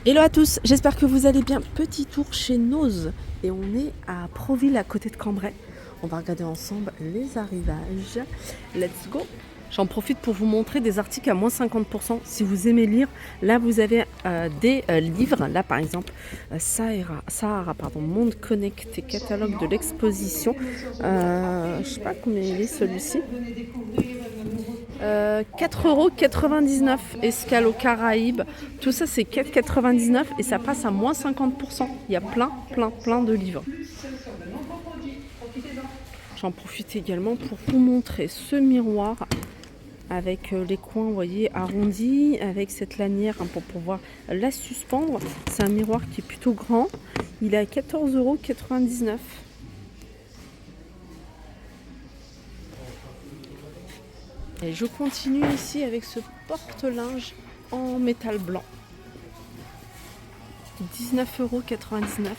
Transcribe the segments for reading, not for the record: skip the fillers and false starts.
Hello à tous, j'espère que vous allez bien. Petit tour chez Noz et on est à Proville à côté de Cambrai. On va regarder ensemble les arrivages. Let's go. J'en profite pour vous montrer des articles à moins 50%. Si vous aimez lire, là vous avez des livres. Là par exemple, Sahara, Monde Connecté, catalogue de l'exposition. Je sais pas combien il est celui-ci. 4,99 € escale aux Caraïbes. Tout ça c'est 4,99 € et ça passe à moins 50%. Il y a plein de livres. J'en profite également pour vous montrer ce miroir avec les coins, vous voyez, arrondis, avec cette lanière pour pouvoir la suspendre. C'est un miroir qui est plutôt grand. Il est à 14,99 €. Et je continue ici avec ce porte-linge en métal blanc. 19,99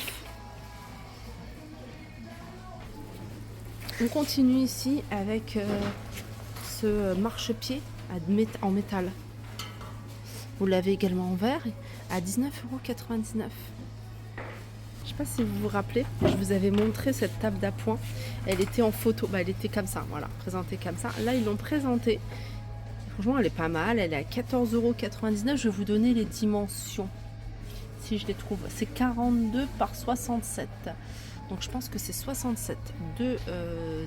€. On continue ici avec ce marchepied en métal. Vous l'avez également en verre à 19,99 €. Je ne sais pas si vous vous rappelez, je vous avais montré cette table d'appoint. Elle était en photo, elle était comme ça, voilà, présentée comme ça. Là, ils l'ont présentée. Franchement, elle est pas mal. Elle est à 14,99 €. Je vais vous donner les dimensions, si je les trouve. C'est 42 par 67. Donc, je pense que c'est 67 de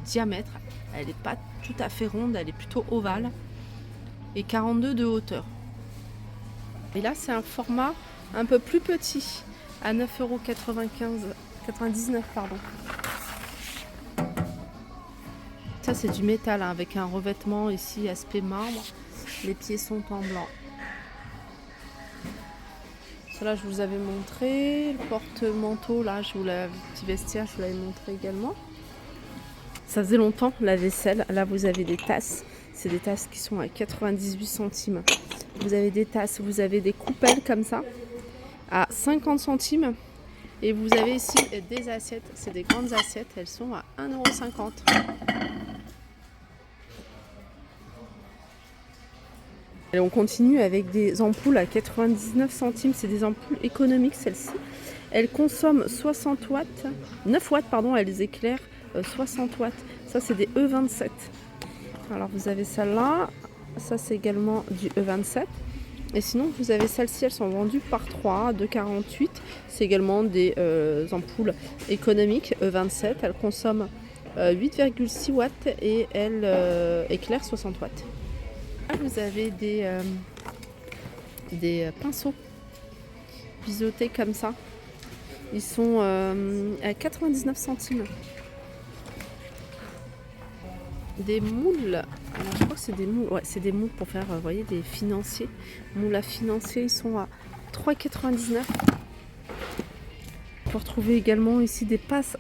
diamètre. Elle n'est pas tout à fait ronde, elle est plutôt ovale. Et 42 de hauteur. Et là, c'est un format un peu plus petit. À 9,99 €. Ça c'est du métal hein, avec un revêtement ici aspect marbre. Les pieds sont en blanc. Cela je vous avais montré. Le porte-manteau là, le petit vestiaire, je vous l'avais montré également. Ça faisait longtemps la vaisselle. Là vous avez des tasses. C'est des tasses qui sont à 98 centimes. Vous avez des tasses, vous avez des coupelles comme ça à 50 centimes. Et vous avez ici des assiettes, c'est des grandes assiettes, elles sont à 1,50 €. Et on continue avec des ampoules à 99 centimes, c'est des ampoules économiques celles-ci. Elles consomment 60 watts, 9 watts pardon, elles éclairent 60 watts. Ça c'est des E27. Alors vous avez celle-là, ça c'est également du E27. Et sinon, vous avez celles-ci, elles sont vendues par 3 de 48. C'est également des ampoules économiques E27. Elles consomment 8,6 watts et elles éclairent 60 watts. Là, vous avez des pinceaux biseautés comme ça. Ils sont à 99 centimes. Des moules, alors je crois que c'est des moules, ouais, c'est des moules pour faire, vous voyez, des financiers. Moules à financiers, ils sont à 3,99 €. Vous retrouvez également ici des pinces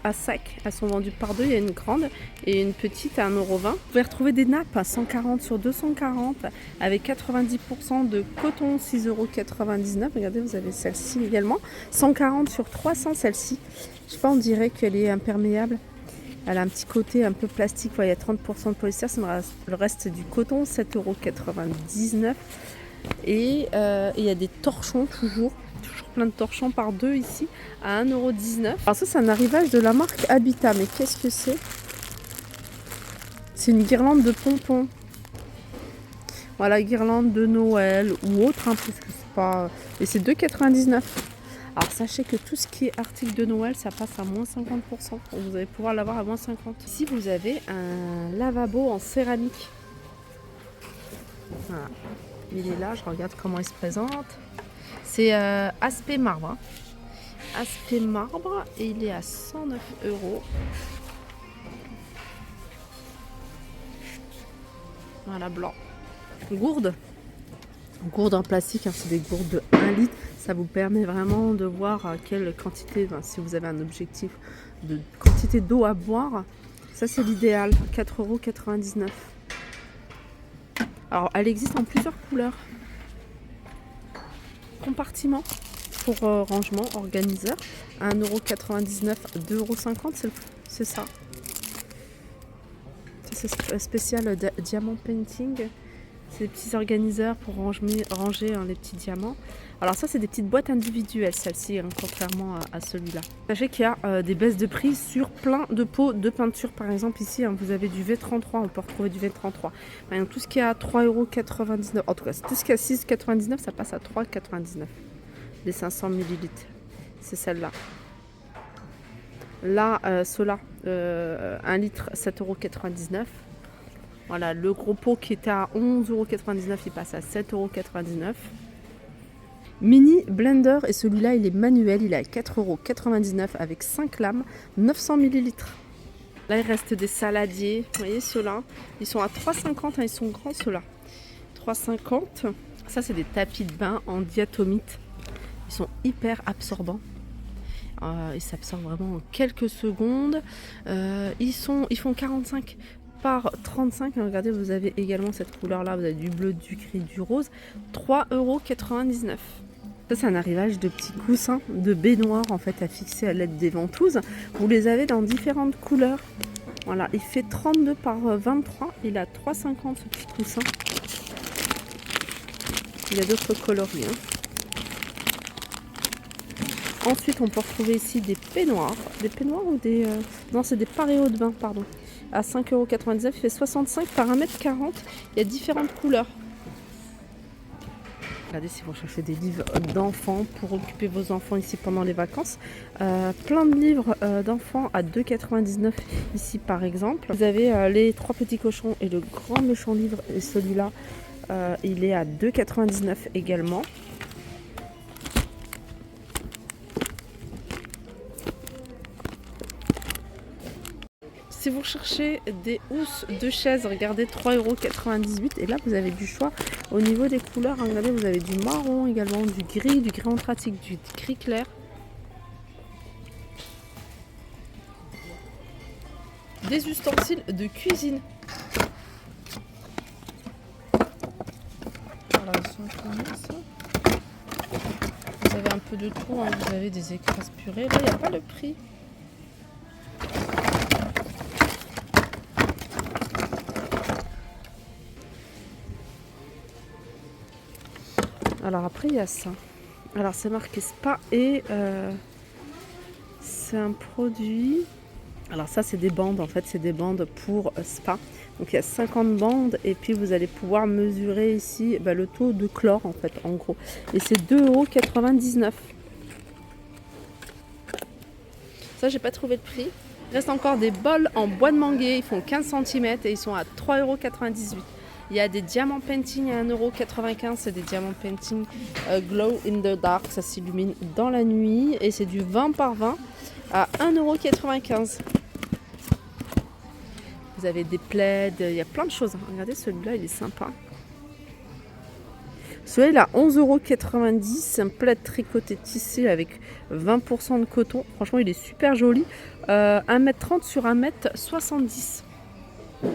à sac, elles sont vendues par deux, il y a une grande et une petite à 1,20 €. Vous pouvez retrouver des nappes à 140 sur 240 avec 90% de coton, 6,99 €. Regardez, vous avez celle-ci également, 140 sur 300 celle-ci. Je sais pas, on dirait qu'elle est imperméable. Elle a un petit côté un peu plastique, il y a 30% de polyester, le reste c'est du coton, 7,99 €. Et il y a des torchons toujours plein de torchons par deux ici, à 1,19 €. Alors ça c'est un arrivage de la marque Habitat, mais qu'est-ce que c'est? C'est une guirlande de pompons. Voilà, guirlande de Noël ou autre, hein, parce que c'est pas... Et c'est 2,99 €. Alors sachez que tout ce qui est article de Noël, ça passe à moins 50%. Vous allez pouvoir l'avoir à moins 50%. Ici, vous avez un lavabo en céramique. Voilà. Il est là, je regarde comment il se présente. C'est aspect marbre. Hein. Aspect marbre et il est à 109 €. Voilà, blanc. Gourde. Gourde en plastique, hein, c'est des gourdes de 1 litre. Ça vous permet vraiment de voir quelle quantité, si vous avez un objectif de quantité d'eau à boire. Ça c'est l'idéal, 4,99 €. Alors elle existe en plusieurs couleurs. Compartiment pour rangement, organiseur, 1,99 €, 2,50 €, c'est ça. Ça c'est spécial diamant painting. C'est des petits organiseurs pour ranger les petits diamants. Alors ça, c'est des petites boîtes individuelles, celle-ci, hein, contrairement à celui-là. Sachez qu'il y a des baisses de prix sur plein de pots de peinture. Par exemple, ici, hein, vous avez du V33, on peut retrouver du V33. Par exemple, tout ce qui est à 3,99 €, en tout cas, tout ce qui est à 6,99 €, ça passe à 3,99 €. Les 500 ml, c'est celle-là. Là, ceux-là, 1 litre, 7,99 €. Voilà, le gros pot qui était à 11,99 €, il passe à 7,99 €. Mini blender, et celui-là il est manuel, il est à 4,99 € avec 5 lames, 900 ml. Là il reste des saladiers, vous voyez ceux-là, ils sont à 3,50 €, hein, ils sont grands ceux-là. 3,50 €. Ça c'est des tapis de bain en diatomite, ils sont hyper absorbants. Ils s'absorbent vraiment en quelques secondes. Ils font 45 par 35. Regardez, vous avez également cette couleur là, vous avez du bleu, du gris, du rose. 3,99 €. Ça c'est un arrivage de petits coussins de baignoire en fait à fixer à l'aide des ventouses. Vous les avez dans différentes couleurs. Voilà, il fait 32 par 23. Il a 3,50 ce petit coussin. Il y a d'autres coloris, hein. Ensuite, on peut retrouver ici des peignoirs. Des peignoirs ou des... Non, c'est des paréos de bain, pardon. À 5,99 €, il fait 65 par 1,40 m. Il y a différentes couleurs. Regardez si vous cherchez des livres d'enfants pour occuper vos enfants ici pendant les vacances. Plein de livres d'enfants à 2,99 € ici par exemple. Vous avez les 3 petits cochons et le grand méchant livre. Et celui-là, il est à 2,99 € également. Si vous cherchez des housses de chaises, regardez 3,98 €. Et là, vous avez du choix au niveau des couleurs. Regardez, vous avez du marron également, du gris anthracique, du gris clair. Des ustensiles de cuisine. Voilà, ils sont combien, ça ? Vous avez un peu de tout, hein. Vous avez des écrasses purées. Là, il n'y a pas le prix. Alors après il y a ça. Alors c'est marqué Spa et c'est un produit. Alors ça c'est des bandes, en fait c'est des bandes pour spa. Donc il y a 50 bandes et puis vous allez pouvoir mesurer ici le taux de chlore en fait en gros. Et c'est 2,99 €. Ça j'ai pas trouvé le prix. Il reste encore des bols en bois de manguier, ils font 15 cm et ils sont à 3,98 €. Il y a des diamants painting à 1,95 €. C'est des diamants painting glow in the dark. Ça s'illumine dans la nuit. Et c'est du 20 par 20 à 1,95 €. Vous avez des plaids. Il y a plein de choses. Regardez, celui-là, il est sympa. Celui-là, il a 11,90 €. C'est un plaid tricoté tissé avec 20% de coton. Franchement, il est super joli. 1,30 m sur 1,70 m.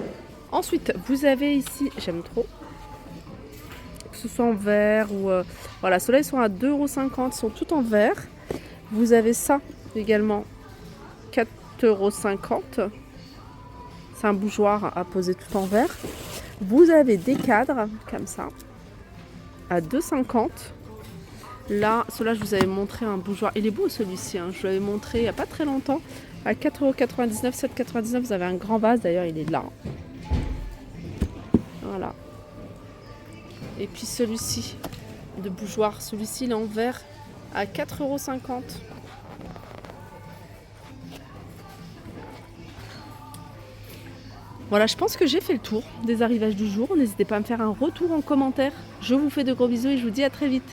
Ensuite, vous avez ici, j'aime trop, que ce soit en verre ou... voilà, ceux-là, ils sont à 2,50 €, ils sont tout en verre. Vous avez ça également, 4,50 €. C'est un bougeoir à poser tout en verre. Vous avez des cadres, comme ça, à 2,50 €. Là, ceux-là, je vous avais montré un bougeoir. Il est beau celui-ci, hein. Je vous l'avais montré il n'y a pas très longtemps. À 4,99 €, 7,99 €, vous avez un grand vase. D'ailleurs, il est là. Voilà. Et puis celui-ci de bougeoir, celui-ci il est en verre à 4,50 €. Voilà, je pense que j'ai fait le tour des arrivages du jour. N'hésitez pas à me faire un retour en commentaire. Je vous fais de gros bisous et je vous dis à très vite.